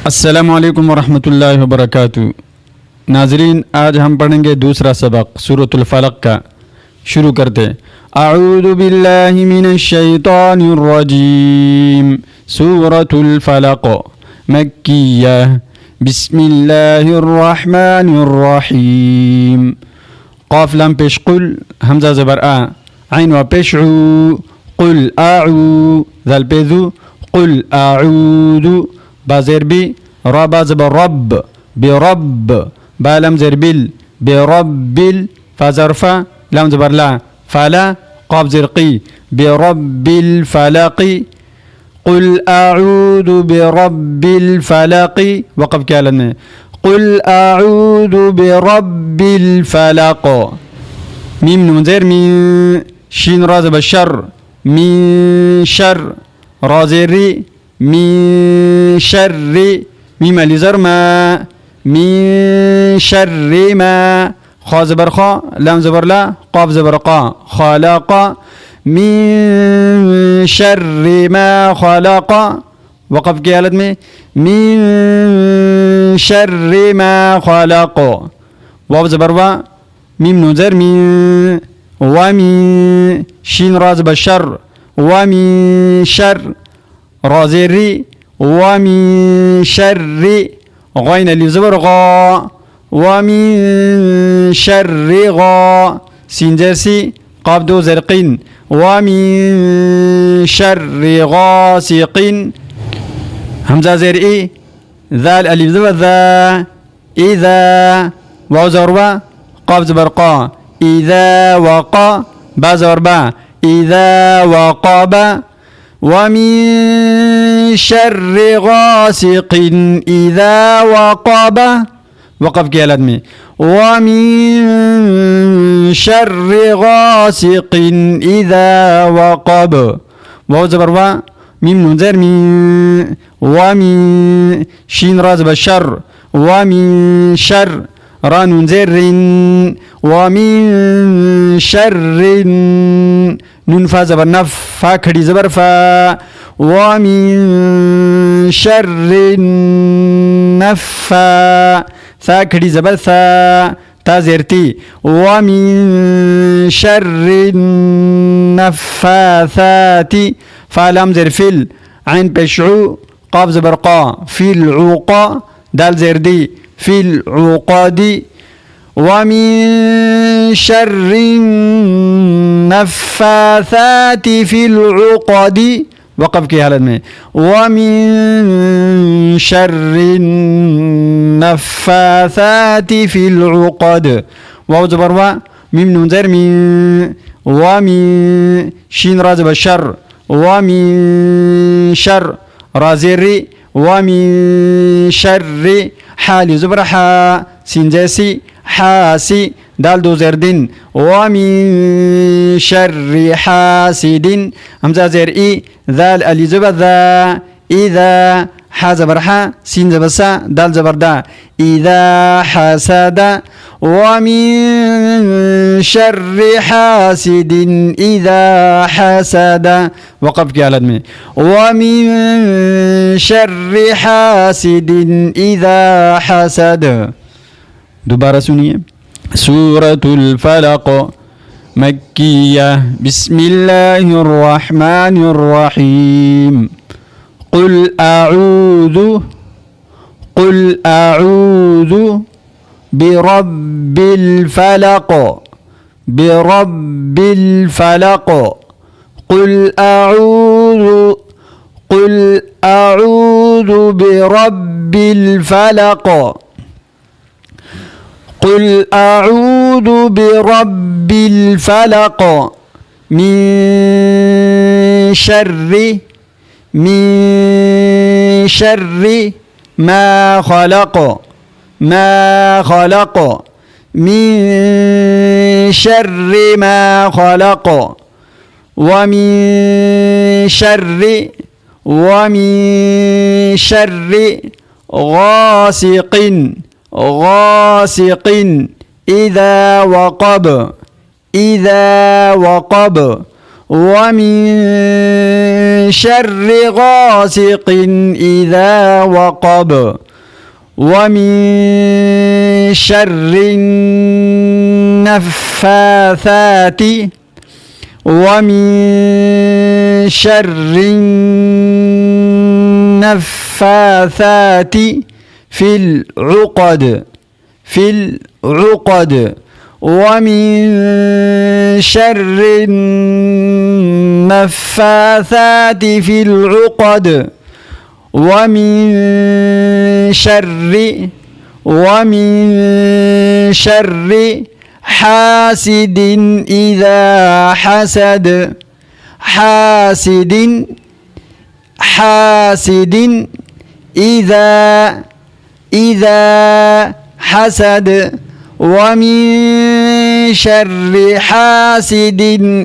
अस्सलाम वालेकुम वरहमतुल्लाहि वबरकातुहू। नाजरीन, आज हम पढ़ेंगे दूसरा सबक सूरतुल फलक का। शुरू करते। अऊज़ु बिल्लाहि मिनश शैतानिर रजीम। सूरतुल फलक मक्किय्यह। बिस्मिल्लाहिर रहमानिर रहीम। क़ाफ लाम पेश कुल, हमज़ा ज़बर आ, ऐन व पेश ऊ, कुल आऊ, ज़ाल पेज़ू, कुल आऊदु, बा ज़ेर बी, रा बा ज़बर रब, बिरब, बा लम ज़ेर बिल, बिरब्बिल, फा ज़रफ़ा, लम ज़बर ला, फ़ला, क़ाफ ज़ेर क़ी, बिरब्बिल फ़लक़ी, कुल अऊज़ु बिरब्बिल फ़लक़ी, वक़फ़ क्या लेने, कुल अऊज़ु बिरब्बिल फ़लक़। मीम नून ज़ेर मी, शीन रा ज़बर शर, मी शर, रा ज़ेर री, من شر ميم لزر ما من شر ما خا زبر خا لام زبر لا قاف زبر قا خلق من شر ما خلق وقف قيالت من شر ما خلق واو زبر وا ميم نزر من ومن شين راز بشر ومن شر رازيري ومن شر غين اللي زبر غا ومن شر غا سينجرسي قاب دو زرقين ومن شر غاسق همزة زر اي ذال اللي زبر ذا إذا واو زربا قاب زبر قا إذا وقا با زربا إذا وقاب ومن شر غاسق إذا وقب وقف كيالدمي ومن شر غاسق إذا وقب واو زبر وا ميم نون زر مي ومن شين راز بشر ومن شر را نون زر ومن شر نون فا زبر نف فا کھڑی زبر فا ومن شر النفا ثا کھڑی زبر ثا تا زیرتی ومن شر النفاثات فا لام زر فل عين بشعو قاف زبر قا في العوقا دال زر دي في العقاد ومن شر النفاثات في العقد وقف کی حالت میں ومن شر النفاثات في العقد واو زبر وا ميم نون زر مي ومن شين راز بشر ومن شر رازيري ومن شر حال زبر حا سينجسي حاسي دال دو زردين ومن شر حاسد همزة زر اي ذال الي زبر ذا إذا حا زبر حا سين زبر سا دال زبر دا إذا حسد ومن شر حاسد إذا حسد وقف كي على دمي ومن شر حاسد إذا حسد دوبارة سنية. سورة الفلق مكية. بسم الله الرحمن الرحيم. قل أعوذ برب الفلق برب الفلق. قل أعوذ برب الفلق. قل أعوذ برب الفلق من شر ما خلق من شر ما خلق ومن شر غاسق إذا وقب ومن شر غاسق إذا وقب ومن شر النفاثات ومن شر النفاثات في العقد ومن شر النفاثات في العقد ومن شر حاسد إذا حسد حاسد إذا حسد ومن شر حاسد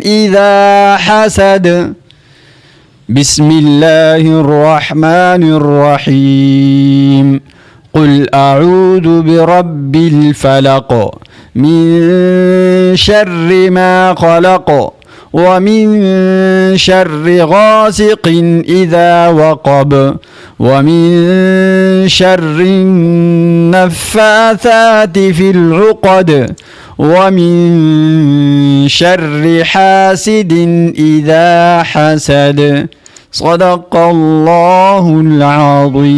إذا حسد. بسم الله الرحمن الرحيم. قل أعوذ برب الفلق من شر ما خلق ومن شر غاسق إذا وقب ومن شر النفاثات في العقد ومن شر حاسد إذا حسد. صدق الله العظيم.